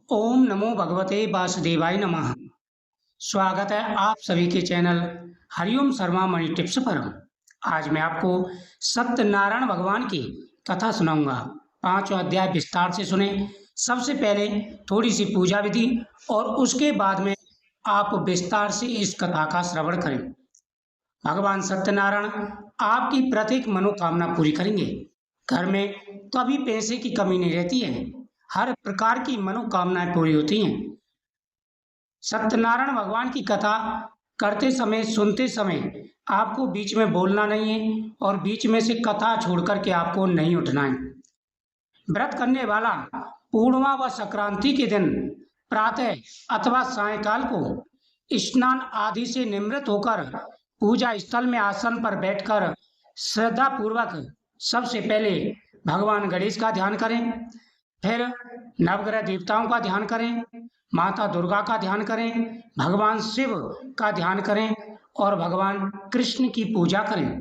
ओम नमो भगवते वासुदेवाय नमः। स्वागत है आप सभी के चैनल हरिओम शर्मा मणि टिप्स पर। आज मैं आपको सत्यनारायण भगवान की कथा सुनाऊंगा। पांचवा अध्याय विस्तार से सुने। सबसे पहले थोड़ी सी पूजा विधि और उसके बाद में आप विस्तार से इस कथा का श्रवण करें। भगवान सत्यनारायण आपकी प्रत्येक मनोकामना पूरी करेंगे। घर में कभी पैसे की कमी नहीं रहती है, हर प्रकार की मनोकामनाएं पूरी होती हैं। सत्यनारायण भगवान की कथा करते समय, सुनते समय आपको बीच में बोलना नहीं है और बीच में से कथा छोड़ करके आपको नहीं उठना है। व्रत करने वाला पूर्णिमा व संक्रांति के दिन प्रातः अथवा सायंकाल को स्नान आदि से निवृत्त होकर पूजा स्थल में आसन पर बैठकर श्रद्धा पूर्वक सबसे पहले भगवान गणेश का ध्यान करें, फिर नवग्रह देवताओं का ध्यान करें, माता दुर्गा का ध्यान करें, भगवान शिव का ध्यान करें और भगवान कृष्ण की पूजा करें।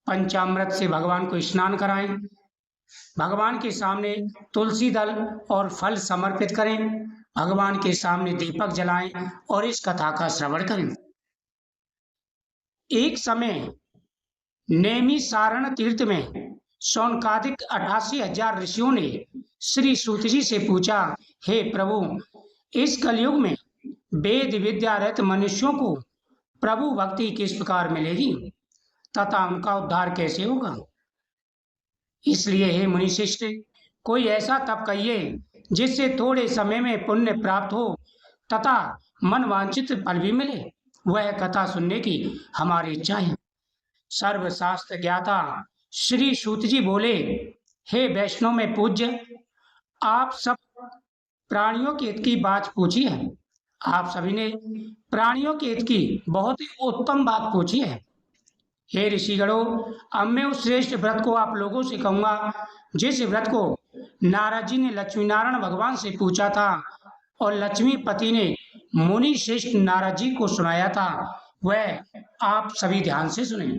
पंचामृत से भगवान को स्नान कराएं। भगवान के सामने तुलसी दल और फल समर्पित करें। भगवान के सामने दीपक जलाएं और इस कथा का श्रवण करें। एक समय नेमि सारण तीर्थ में शौनकादिक 88,000 ऋषियों ने श्री सूत जी से पूछा, हे प्रभु, इस कलयुग में वेद विद्या रहित मनुष्यों को प्रभु भक्ति किस प्रकार मिलेगी तथा उनका उद्धार कैसे होगा। इसलिए हे मुनि शिष्ट, कोई ऐसा तप कहिए जिससे थोड़े समय में पुण्य प्राप्त हो तथा मन वांछित फल भी मिले। वह कथा सुनने की हमारी इच्छा है। सर्वशास्त्र ज्ञाता श्री सूत जी बोले, हे वैष्णव में पूज्य, आप सब प्राणियों के हित की बात पूछी है। आप सभी ने प्राणियों के हित की बहुत ही उत्तम बात पूछी है। हे ऋषिगणों, अब मैं उस श्रेष्ठ व्रत को आप लोगों से कहूंगा जिस व्रत को नारद जी ने लक्ष्मी नारायण भगवान से पूछा था और लक्ष्मीपति ने मुनि श्रेष्ठ नारद जी को सुनाया था। वह आप सभी ध्यान से सुने।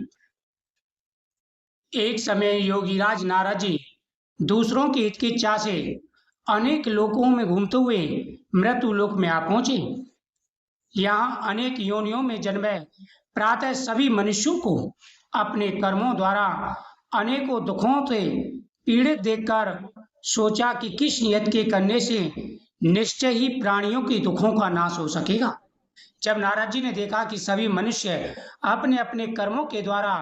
एक समय योगीराज नारद जी दूसरों के हित की इच्छा से अनेक लोकों में घूमते हुए मृत्यु लोक में आ पहुंचे। यहाँ अनेक योनियों में जन्मे प्रातः सभी मनुष्यों को अपने कर्मों द्वारा अनेकों दुखों से पीड़ित देखकर सोचा कि किस नियत के करने से निश्चय ही प्राणियों के दुखों का नाश हो सकेगा। जब नारद जी ने देखा कि सभी मनुष्य अपने अपने कर्मों के द्वारा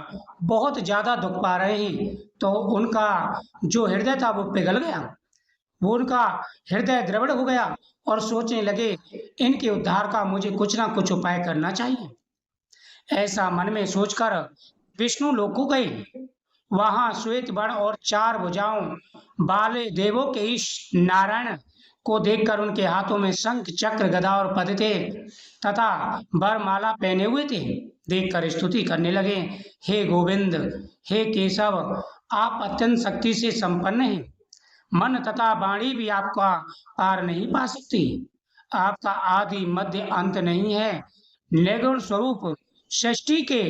बहुत ज्यादा दुख पा रहे हैं, तो उनका जो हृदय था वो पिघल गया। वो उनका हृदय द्रविड़ हो गया और सोचने लगे, इनके उद्धार का मुझे कुछ ना कुछ उपाय करना चाहिए। ऐसा मन में सोचकर विष्णु लोक को गए। वहां श्वेत वर्ण और 4 भुजाओं वाले देवों के ईश नारायण को देखकर उनके हाथों में शंख चक्र गदा और पद थे तथा वरमाला पहने हुए थे। देखकर स्तुति करने लगे, हे गोविंद, हे केशव, आप अत्यंत शक्ति से संपन्न हैं। मन तथा वाणी भी आपका पार नहीं पा सकती। आपका आदि मध्य अंत नहीं है। निर्गुण स्वरूप सृष्टि के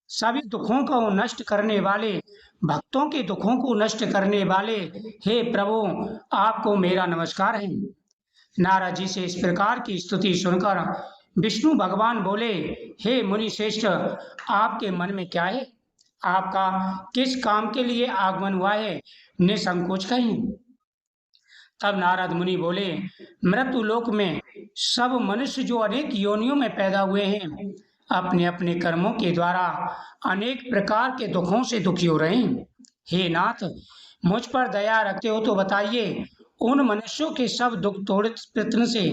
सभी दुखों को नष्ट करने वाले, भक्तों के दुखों को नष्ट करने वाले हे प्रभु, आपको मेरा नमस्कार है। नारद जी से इस प्रकार की स्तुति सुनकर विष्णु भगवान बोले, हे मुनि श्रेष्ठ, आपके मन में क्या है? आपका किस काम के लिए आगमन हुआ है? निसंकोच कहें। तब नारद मुनि बोले, मृत्यु लोक में सब मनुष्य जो अनेक योनियों में पैदा हुए हैं, अपने अपने कर्मों के द्वारा अनेक प्रकार के दुखों से दुखी हो रहे हैं। हे नाथ, मुझ पर दया रखते हो तो बताइए, उन मनुष्यों के सब दुख थोड़े प्रयत्न से,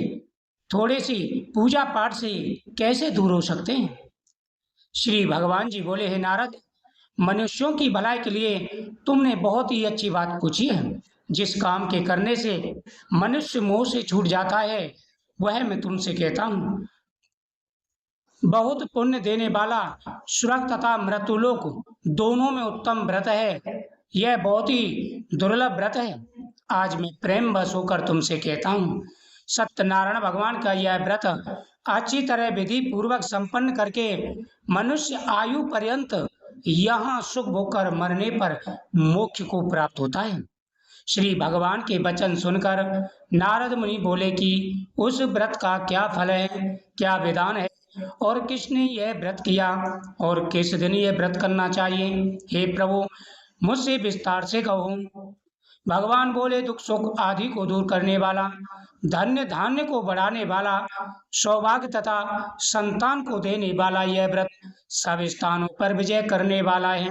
थोड़े सी पूजा पाठ से कैसे दूर हो सकते हैं? श्री भगवान जी बोले, हे नारद, मनुष्यों की भलाई के लिए तुमने बहुत ही अच्छी बात पूछी है। जिस काम के करने से मनुष्य मोह से छूट जाता है, वह मैं तुमसे कहता हूँ। बहुत पुण्य देने वाला स्वर्ग तथा मृत्युलोक दोनों में उत्तम व्रत है। यह बहुत ही दुर्लभ व्रत है। आज मैं प्रेम बस होकर तुमसे कहता हूँ, सत्यनारायण भगवान का यह व्रत अच्छी तरह विधि पूर्वक संपन्न करके मनुष्य आयु पर्यंत यहाँ सुख भोग कर मरने पर मोक्ष को प्राप्त होता है। श्री भगवान के वचन सुनकर नारद मुनि बोले कि उस व्रत का क्या फल है, क्या विधान है और किसने यह व्रत किया और किस दिन यह व्रत करना चाहिए। हे प्रभु, मुझसे विस्तार से कहो। भगवान बोले, दुख सुख आदि को दूर करने वाला, धन्य धान्य को बढ़ाने वाला, सौभाग्य तथा संतान को देने वाला यह व्रत सब स्थानों पर विजय करने वाला है।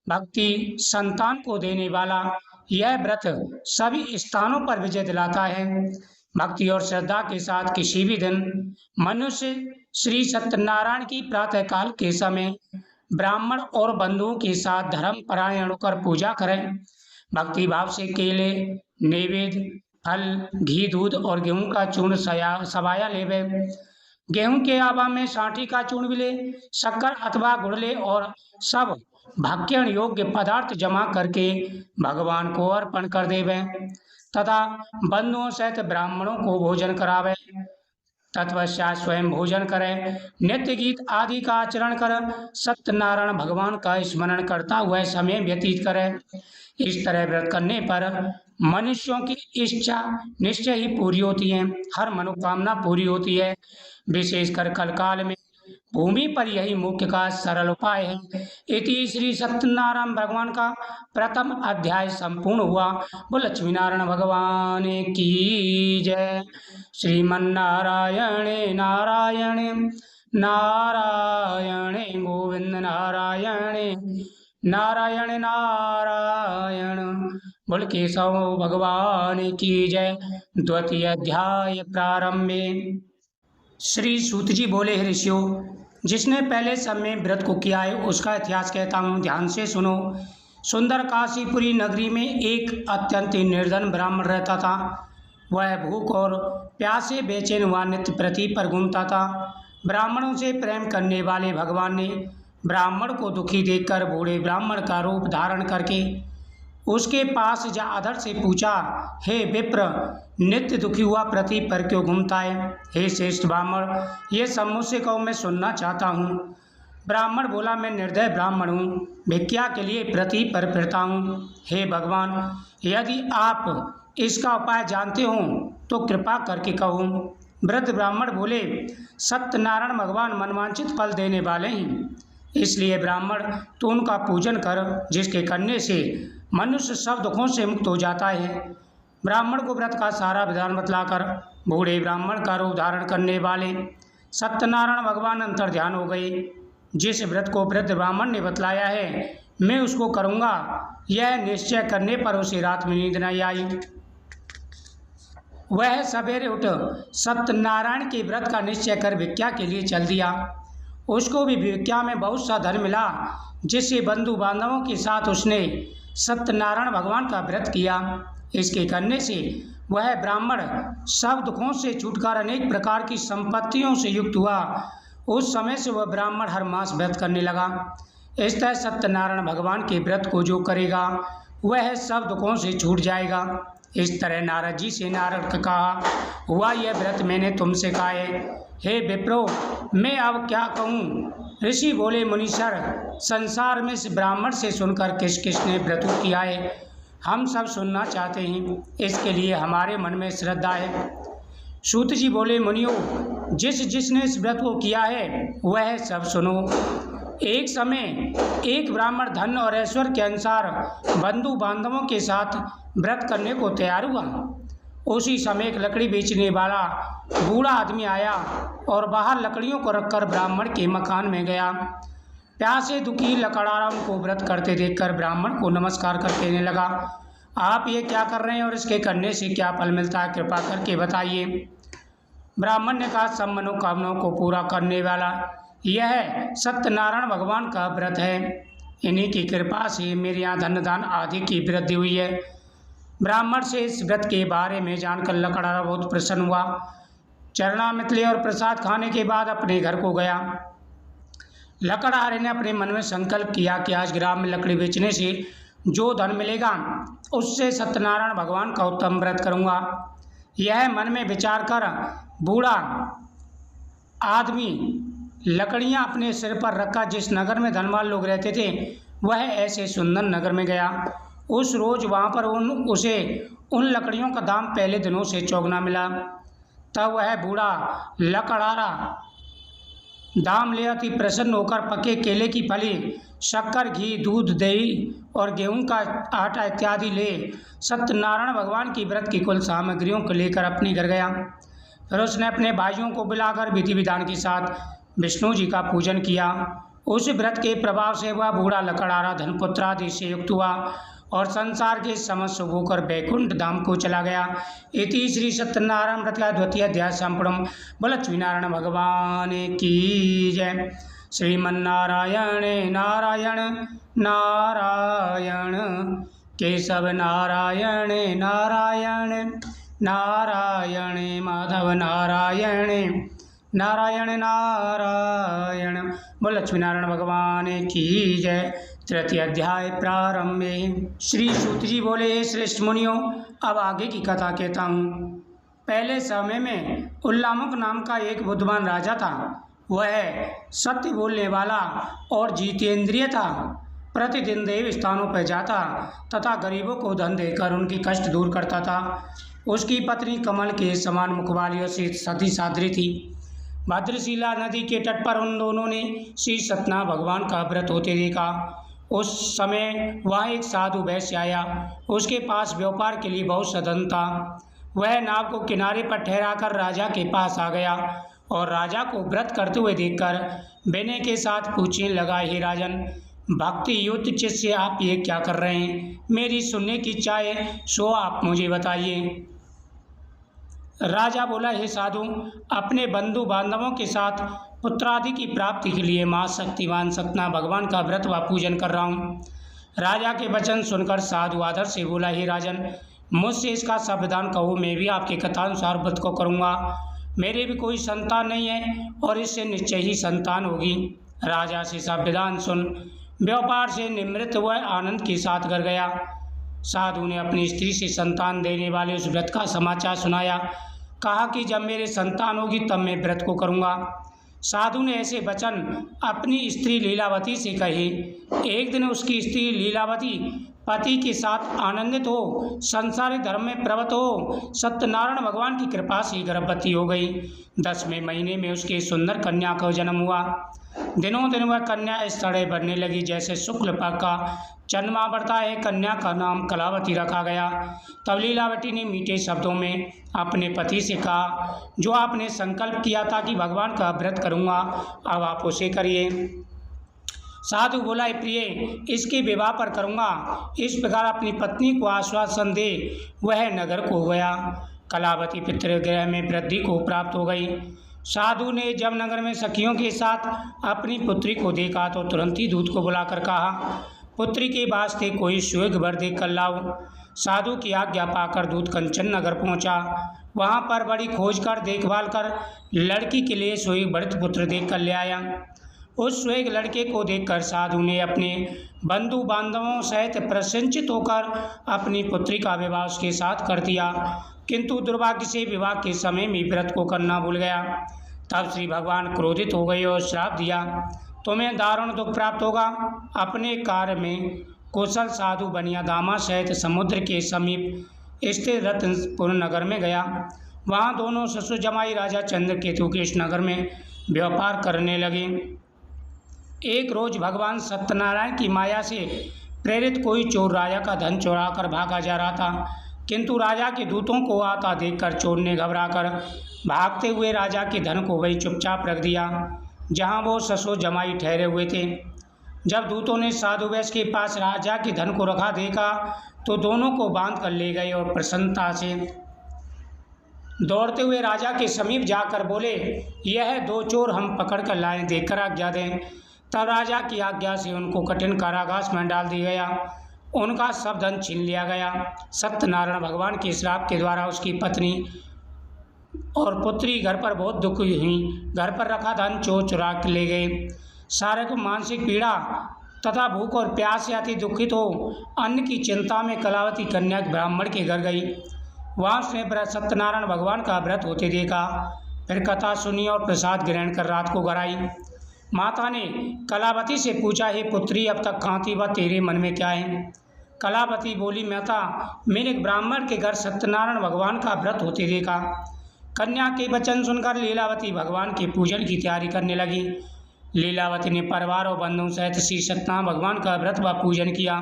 भक्ति संतान को देने वाला यह व्रत सभी स्थानों पर विजय दिलाता है। भक्ति और श्रद्धा के साथ किसी भी दिन मनुष्य श्री सत्यनारायण की प्रातःकाल के समय ब्राह्मण और बंधुओं के साथ धर्म परायण होकर पूजा करें। भक्ति भाव से केले, नैवेद्य, फल, घी, दूध और गेहूं का चूर्ण सवाया लेवे। गेहूं के आवा में सांठी का चूर्ण भी ले, शक्कर अथवा गुड़ ले और सब भक्षण योग्य पदार्थ जमा करके भगवान को अर्पण कर देवे तथा बंधुओं सहित ब्राह्मणों को भोजन करावे। तत्पश्चात स्वयं भोजन करें, नित्य गीत आदि का आचरण कर सत्यनारायण भगवान का स्मरण करता हुआ समय व्यतीत करें। इस तरह व्रत करने पर मनुष्यों की इच्छा निश्चय ही पूरी होती है, हर मनोकामना पूरी होती है। विशेषकर कलकाल में भूमि पर यही मुख्य का सरल उपाय है। इति श्री सत्यनारायण भगवान का प्रथम अध्याय संपूर्ण हुआ। वो लक्ष्मी नारायण भगवान की जय। श्रीमन्नारायण नारायण नारायण गोविंद नारायण नारायण नारायण। बोल केशव भगवान की जय। द्वितीय अध्याय प्रारंभे। श्री सूत जी बोले, हे ऋषियों, जिसने पहले समय व्रत को किया है उसका इतिहास कहता हूँ, ध्यान से सुनो। सुंदर काशीपुरी नगरी में एक अत्यंत निर्धन ब्राह्मण रहता था। वह भूख और प्यास से बेचैन हुआ नित्य पृथ्वी पर घूमता था। ब्राह्मणों से प्रेम करने वाले भगवान ने ब्राह्मण को दुखी देखकर बूढ़े ब्राह्मण का रूप धारण करके उसके पास जा आदर से पूछा, हे विप्र, नित्य दुखी हुआ पृथ्वी पर क्यों घूमता है? हे श्रेष्ठ ब्राह्मण, ये सब मुझसे कहो, मैं सुनना चाहता हूँ। ब्राह्मण बोला, मैं निर्दय ब्राह्मण हूँ, भिक्षा के लिए पृथ्वी पर फिरता हूँ। हे भगवान, यदि आप इसका उपाय जानते हो तो कृपा करके कहो। वृद्ध ब्राह्मण बोले, सत्यनारायण भगवान मनवांछित फल देने वाले हैं, इसलिए ब्राह्मण तो उनका पूजन कर, जिसके करने से मनुष्य सब दुखों से मुक्त हो जाता है। ब्राह्मण को व्रत का सारा विधान बतलाकर बूढ़े ब्राह्मण का रूप धारण करने वाले सत्यनारायण भगवान अंतर ध्यान हो गए। जिस व्रत को वृद्ध ब्राह्मण ने बतलाया है मैं उसको करूँगा, यह निश्चय करने पर उसे रात में नींद नहीं आई। वह सवेरे उठ सत्यनारायण के व्रत का निश्चय कर भिक्षा के लिए चल दिया। उसको भी भिक्षा में बहुत सा धन मिला, जिससे बंधु बांधवों के साथ उसने सत्यनारायण भगवान का व्रत किया। इसके करने से वह ब्राह्मण सब दुखों से छूटकर अनेक प्रकार की संपत्तियों से युक्त हुआ। उस समय से वह ब्राह्मण हर मास व्रत करने लगा। इस तरह सत्यनारायण भगवान के व्रत को जो करेगा वह सब दुखों से छूट जाएगा। इस तरह नारद जी से नारद का कहा, हुआ यह व्रत मैंने तुमसे कहा है। हे विप्रो, मैं अब क्या कहूँ? ऋषि बोले, मुनीश्वर, संसार में इस ब्राह्मण से सुनकर किस किसने व्रत किया है हम सब सुनना चाहते हैं, इसके लिए हमारे मन में श्रद्धा है। सूत जी बोले, मुनियों, जिसने इस व्रत को किया है वह सब सुनो। एक समय एक ब्राह्मण धन और ऐश्वर्य के अनुसार बंधु बांधवों के साथ व्रत करने को तैयार हुआ। उसी समय एक लकड़ी बेचने वाला बूढ़ा आदमी आया और बाहर लकड़ियों को रखकर ब्राह्मण के मकान में गया। प्यासे दुखी लकड़हारों को व्रत करते देखकर ब्राह्मण को नमस्कार कर कहने लगा, आप ये क्या कर रहे हैं और इसके करने से क्या फल मिलता है, कृपा करके बताइए। ब्राह्मण ने कहा, सब मनोकामनाओं को पूरा करने वाला यह सत्यनारायण भगवान का व्रत है। इन्हीं की कृपा से मेरे यहाँ धन दान आदि की वृद्धि हुई है। ब्राह्मण से इस व्रत के बारे में जानकर लकड़हारा बहुत प्रसन्न हुआ। चरणामृत ले और प्रसाद खाने के बाद अपने घर को गया। लकड़हारे ने अपने मन में संकल्प किया कि आज ग्राम में लकड़ी बेचने से जो धन मिलेगा उससे सत्यनारायण भगवान का उत्तम व्रत करूँगा। यह मन में विचार कर बूढ़ा आदमी लकड़ियाँ अपने सिर पर रखा जिस नगर में धनवान लोग रहते थे वह ऐसे सुंदर नगर में गया। उस रोज़ वहाँ पर उसे उन लकड़ियों का दाम पहले दिनों से चौगुना मिला। तब वह बूढ़ा लकड़हारा दाम ले अति प्रसन्न होकर पके केले की फली, शक्कर, घी, दूध, दही और गेहूं का आटा इत्यादि ले सत्यनारायण भगवान की व्रत की कुल सामग्रियों को लेकर अपने घर गया। फिर उसने अपने भाइयों को बुलाकर विधि विधान के साथ विष्णु जी का पूजन किया। उस व्रत के प्रभाव से वह बूढ़ा लकड़हारा धनपुत्र आदि से युक्त हुआ और संसार के समस्त शुभ होकर बैकुंठ धाम को चला गया। इति श्री सत्यनारायण व्रत का द्वितीय अध्याय संपूर्ण। बोल लक्ष्मी नारायण भगवान की जय। श्रीमन्नारायण नारायण नारायण केशव नारायण नारायण नारायण माधव नारायण नारायण नारायण। बोल लक्ष्मी नारायण भगवान की जय। तृतीय अध्याय प्रारंभ में। श्री सूत जी बोले, हे श्रेष्ठ मुनियों, अब आगे की कथा कहता हूँ। पहले समय में उल्लामुक नाम का एक बुद्धिमान राजा था। वह सत्य बोलने वाला और जितेंद्रिय था। प्रतिदिन देव स्थानों पर जाता तथा गरीबों को धन देकर उनकी कष्ट दूर करता था। उसकी पत्नी कमल के समान मुखवालियों से सती साध्वी थी। भद्रशिला नदी के तट पर उन दोनों ने श्री सत्यनारायण भगवान का व्रत होते देखा। उस समय वह एक साधु वैश्य आया। उसके पास व्यापार के लिए बहुत साधन था। वह नाव को किनारे पर ठहराकर राजा के पास आ गया और राजा को व्रत करते हुए देखकर विनय के साथ पूछने लगा, हे राजन, भक्ति युक्त चित्त से आप ये क्या कर रहे हैं? मेरी सुनने की इच्छा है, सो आप मुझे बताइए। राजा बोला, हे साधु, अपने बंधु बांधवों के साथ पुत्रादि की प्राप्ति के लिए माँ शक्तिमान सत्यनारायण भगवान का व्रत व पूजन कर रहा हूँ। राजा के वचन सुनकर साधु आदर से बोला, हे राजन, मुझसे इसका संविधान कहो, मैं भी आपके कथानुसार व्रत को करूँगा। मेरे भी कोई संतान नहीं है और इससे निश्चय ही संतान होगी। राजा से संविधान सुन व्यापार से निवृत्त व आनंद के साथ घर गया। साधु ने अपनी स्त्री से संतान देने वाले उस व्रत का समाचार सुनाया। कहा कि जब मेरे संतान होगी तब मैं व्रत को करूँगा। साधु ने ऐसे वचन अपनी स्त्री लीलावती से कहे। एक दिन उसकी स्त्री लीलावती पति के साथ आनंदित हो संसारी धर्म में प्रवृत्त हो सत्यनारायण भगवान की कृपा से गर्भवती हो गई। 10वें महीने में उसके सुंदर कन्या का जन्म हुआ। दिनों दिन वह कन्या इस तरह बढ़ने लगी जैसे शुक्ल पक्ष का चंद्रमा बढ़ता है। कन्या का नाम कलावती रखा गया। तब लीलावती ने मीठे शब्दों में अपने पति से कहा, जो आपने संकल्प किया था कि भगवान का व्रत करूँगा, अब आप उसे करिए। साधु बोला, प्रिय, इसके विवाह पर करूँगा। इस प्रकार अपनी पत्नी को आश्वासन दे वह नगर को गया। कलावती पितृगृह में वृद्धि को प्राप्त हो गई। साधु ने जब नगर में सखियों के साथ अपनी पुत्री को देखा तो तुरंत ही दूत को बुलाकर कहा, पुत्री के वास्ते कोई सुयोग वर देख कर लाओ। साधु की आज्ञा पाकर दूत कंचन नगर पहुंचा। वहां पर बड़ी खोज कर देखभाल कर लड़की के लिए सुयोग वरित पुत्र देख कर ले आया। उस सुयोग लड़के को देखकर साधु ने अपने बंधु बांधवों सहित प्रसन्नचित होकर अपनी पुत्री का विवाह उसके साथ कर दिया, किंतु दुर्भाग्य से विवाह के समय में व्रत को करना भूल गया। तब श्री भगवान क्रोधित हो गए और श्राप दिया, तुम्हें दारुण दुख प्राप्त होगा। अपने कार्य में कुशल साधु बनिया दामा सहित समुद्र के समीप स्थित रत्नपुर नगर में गया। वहाँ दोनों ससुर जमाई राजा चंद्रकेतु के इस नगर में व्यापार करने लगे। एक रोज भगवान सत्यनारायण की माया से प्रेरित कोई चोर राजा का धन चुरा कर भागा जा रहा था, किंतु राजा के दूतों को आता देखकर चोर ने घबराकर भागते हुए राजा के धन को वहीं चुपचाप रख दिया जहां वो ससुर जमाई ठहरे हुए थे। जब दूतों ने साधु वैश्य के पास राजा के धन को रखा देखा तो दोनों को बांध कर ले गए और प्रसन्नता से दौड़ते हुए राजा के समीप जाकर बोले, यह दो चोर हम पकड़ कर लाए, देखकर आज्ञा दें। तब राजा की आज्ञा से उनको कठिन कारागार में डाल दिया गया। उनका सब धन छीन लिया गया। सत्यनारायण भगवान के श्राप के द्वारा उसकी पत्नी और पुत्री घर पर बहुत दुखी हुई। घर पर रखा धन चोर चुरा के ले गए। शारीरिक मानसिक पीड़ा तथा भूख और प्यास से अति दुखित हो अन्न की चिंता में कलावती कन्या ब्राह्मण के घर गई। वहाँ उसने सत्यनारायण भगवान का व्रत होते देखा। फिर कथा सुनी और प्रसाद ग्रहण कर रात को घर आई। माता ने कलावती से पूछा, हे पुत्री, अब तक कहाँ थी व तेरे मन में क्या है? कलावती बोली, माता मैंने एक ब्राह्मण के घर सत्यनारायण भगवान का व्रत होते देखा। कन्या के वचन सुनकर लीलावती भगवान के पूजन की तैयारी करने लगी। लीलावती ने परिवार और बंधुओं सहित श्री सत्यनारायण भगवान का व्रत व पूजन किया।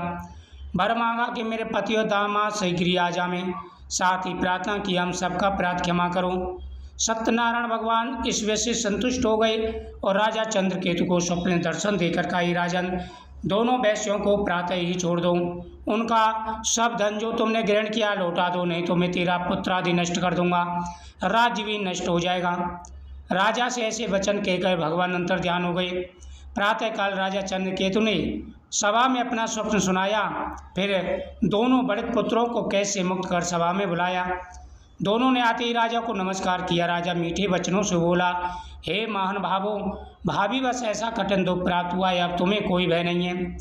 वर मांगा कि मेरे पति और दामाद शीघ्र आ जावें। साथ ही प्रार्थना की, हम सबका अपराध क्षमा करो। सत्यनारायण भगवान इस वैसे संतुष्ट हो गए और राजा चंद्रकेतु को स्वप्न दर्शन देकर कहा, राजन दोनों वैश्यों को प्रातः ही छोड़ दो। उनका सब धन जो तुमने ग्रहण किया लौटा दो, नहीं तो मैं तेरा पुत्र आदि नष्ट कर दूंगा, राज्य भी नष्ट हो जाएगा। राजा से ऐसे वचन कहकर भगवान अंतर ध्यान हो गए। प्रातःकाल राजा चंद्रकेतु ने सभा में अपना स्वप्न सुनाया। फिर दोनों बड़े पुत्रों को कैद से मुक्त कर सभा में बुलाया। दोनों ने आते ही राजा को नमस्कार किया। राजा मीठे वचनों से बोला, हे महान भावो, भाभी बस ऐसा कठिन दुख प्राप्त हुआ है, अब तुम्हें कोई भय नहीं है।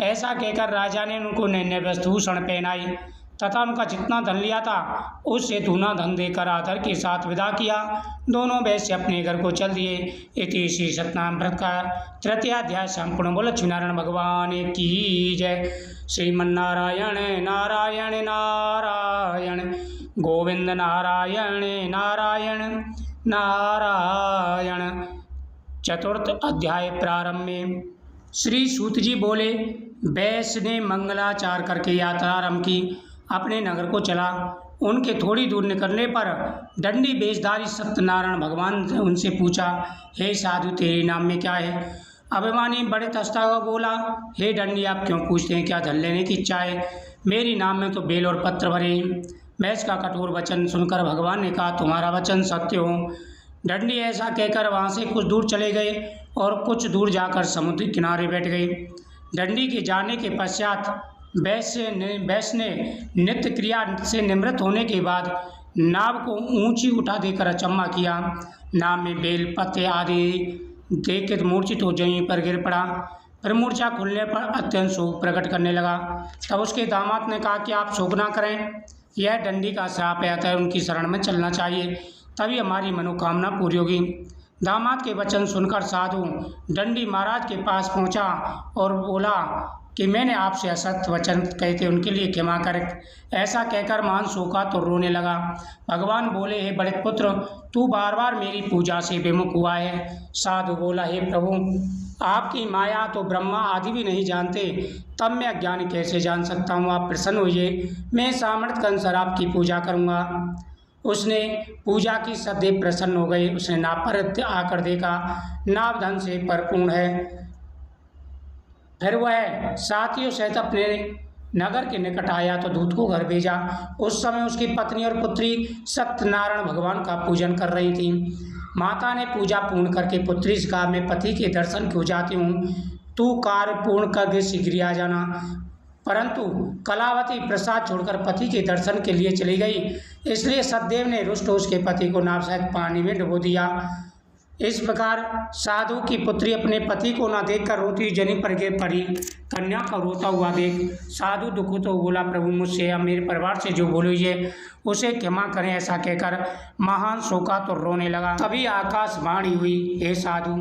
ऐसा कहकर राजा ने उनको नए वस्त्रभूषण पहनाई तथा उनका जितना धन लिया था उससे दूना धन देकर आदर के साथ विदा किया। दोनों वैश्य अपने घर को चल दिए। इति श्री सत्यनारायण व्रत का तृतीय अध्याय संपूर्ण। बोलो लक्ष्मीनारायण भगवान की जय। श्रीमन्नारायण नारायण नारायण गोविंद नारायण नारायण नारायण। चतुर्थ अध्याय प्रारंभ में श्री सूत जी बोले, वैश्य ने मंगलाचार करके यात्रा आरंभ की, अपने नगर को चला। उनके थोड़ी दूर निकलने पर दंडी वेशधारी सत्यनारायण भगवान ने उनसे पूछा, हे साधु तेरे नाम में क्या है? अभिमानी बड़े तस्ता हुआ बोला, हे दंडी आप क्यों पूछते हैं, क्या धन लेने की इच्छा है? मेरी नाम में तो बेल और पत्र भरे हैं। वैश्य का कठोर वचन सुनकर भगवान ने कहा, तुम्हारा वचन सत्य हो। दंडी ऐसा कहकर वहाँ से कुछ दूर चले गए और कुछ दूर जाकर समुद्र किनारे बैठ गए। दंडी के जाने के पश्चात वैश्य ने नित्य क्रिया से निवृत्त होने के बाद नाव को ऊंची उठा देकर अचम्मा किया। नाव में बेल पत्ते आदि देख मूर्छित हो जमीन पर गिर पड़ा। फिर मूर्छा खुलने पर अत्यंत शोक प्रकट करने लगा। तब उसके दामाद ने कहा कि आप शोक ना करें, यह दंडी का श्राप है, अतः उनकी शरण में चलना चाहिए, तभी हमारी मनोकामना पूरी होगी। दामाद के वचन सुनकर साधु दंडी महाराज के पास पहुंचा और बोला कि मैंने आपसे असत्य वचन कहे थे, उनके लिए क्षमा कर। ऐसा कहकर महान शोका तो रोने लगा। भगवान बोले, हे बड़े पुत्र, तू बार बार मेरी पूजा से विमुख हुआ है। साधु बोला, हे प्रभु, आपकी माया तो ब्रह्मा आदि भी नहीं जानते, तब मैं अज्ञानी कैसे जान सकता हूँ? आप प्रसन्न होइए, मैं सामर्थ्य के अनुसार आपकी पूजा करूँगा। उसने पूजा की, सदैव प्रसन्न हो गई। उसने नाव पर आकर देखा, नाव धन से परिपूर्ण है। फिर वह साथियों सहित अपने नगर के निकट आया तो दूत को घर भेजा। उस समय उसकी पत्नी और पुत्री सत्यनारायण भगवान का पूजन कर रही थी। माता ने पूजा पूर्ण करके पुत्री से कहा, मैं पति के दर्शन क्यों जाती हूँ, तू कार्य पूर्ण करके शीघ्र आ जाना। परंतु कलावती प्रसाद छोड़कर पति के दर्शन के लिए चली गई, इसलिए सतदेव ने रुष्ट उसके पति को नाव सहित पानी में डुबो दिया। इस प्रकार साधु की पुत्री अपने पति को न देखकर रोती जनी पर गिर पड़ी। कन्या का रोता हुआ देख साधु दुखित तो बोला, प्रभु मुझसे या मेरे परिवार से जो बोली है उसे क्षमा करें। ऐसा कहकर महान शोका तो रोने लगा। तभी आकाशवाणी हुई, हे साधु,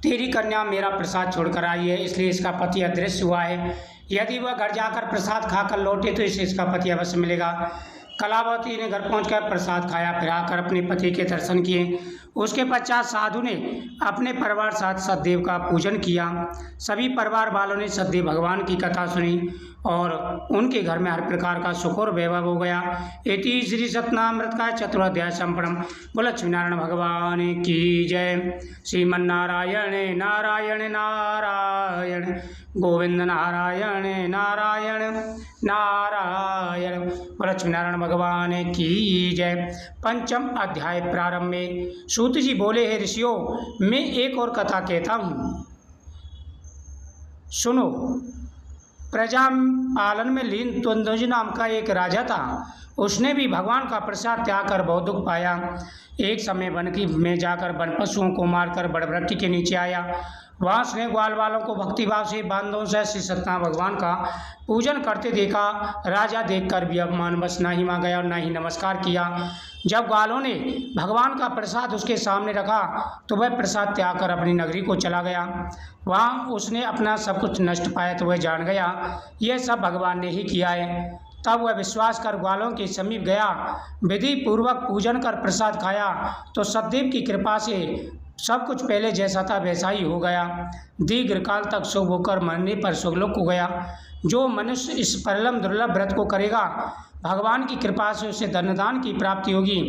तेरी कन्या मेरा प्रसाद छोड़कर आई है, इसलिए इसका पति अदृश्य हुआ है। यदि वह घर जाकर प्रसाद खाकर लौटे तो इसे इसका पति अवश्य मिलेगा। कलावती ने घर पहुंचकर प्रसाद खाया, फिर आकर अपने पति के दर्शन किए। उसके पश्चात साधु ने अपने परिवार साथ सतदेव का पूजन किया। सभी परिवार वालों ने सतदेव भगवान की कथा सुनी और उनके घर में हर प्रकार का सुख और वैभव हो गया। इति श्री सत्यनारायण का चतुर्थाध्याय संपूर्ण। बोलो लक्ष्मीनारायण भगवान की जय। श्रीमन्नारायण नारायण नारायण गोविंद नारायण नारायण नारायण। बोलो लक्ष्मीनारायण भगवान की जय। पंचम अध्याय प्रारंभ में सूत जी बोले, हे ऋषियों, मैं एक और कथा कहता हूँ, सुनो। प्रजा पालन में लीन त्वंदज नाम का एक राजा था। उसने भी भगवान का प्रसाद त्याग कर बहुत दुख पाया। एक समय वन की में जाकर वन पशुओं को मारकर बड़ वृक्ष के नीचे आया वहाँ उसने ग्वाल वालों को भक्तिभाव से बांधों से श्री सत्यनारायण भगवान का पूजन करते देखा। राजा देखकर भी अपमानवश ना ही वहाँ गया और ना ही नमस्कार किया। जब ग्वालों ने भगवान का प्रसाद उसके सामने रखा तो वह प्रसाद त्याग कर अपनी नगरी को चला गया। वहाँ उसने अपना सब कुछ नष्ट पाया तो वह जान गया यह सब भगवान ने ही किया है। तब वह विश्वास कर ग्वालों के समीप गया, विधि पूर्वक पूजन कर प्रसाद खाया तो सतदेव की कृपा से सब कुछ पहले जैसा था वैसा ही हो गया। दीर्घकाल तक शुभ होकर मरने पर सुगलोक को गया। जो मनुष्य इस परम दुर्लभ व्रत को करेगा भगवान की कृपा से उसे धनदान की प्राप्ति होगी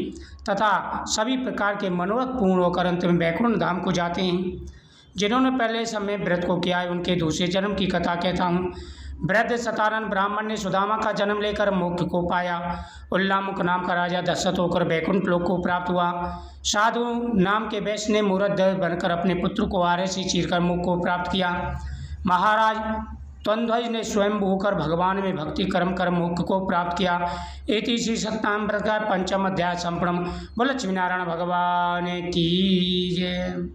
तथा सभी प्रकार के मनोरथ पूर्ण होकर अंत में वैकुंठ धाम को जाते हैं। जिन्होंने पहले समय व्रत को किया है उनके दूसरे जन्म की कथा कहता हूँ। वृद्ध सतानन ब्राह्मण ने सुदामा का जन्म लेकर मोक्ष को पाया। उल्लामुख नाम का राजा दशरथ होकर वैकुंठ लोक को प्राप्त हुआ। साधु नाम के वैश्य ने मूर्ध बनकर अपने पुत्र को आरे से चीरकर मोक्ष को प्राप्त किया। महाराज त्वंध्वज ने स्वयं होकर भगवान में भक्ति कर्म कर मोक्ष को प्राप्त किया। इति श्री सत्यनारायण व्रत का 5वां अध्याय संपूर्ण। बोलो लक्ष्मीनारायण भगवान की जय।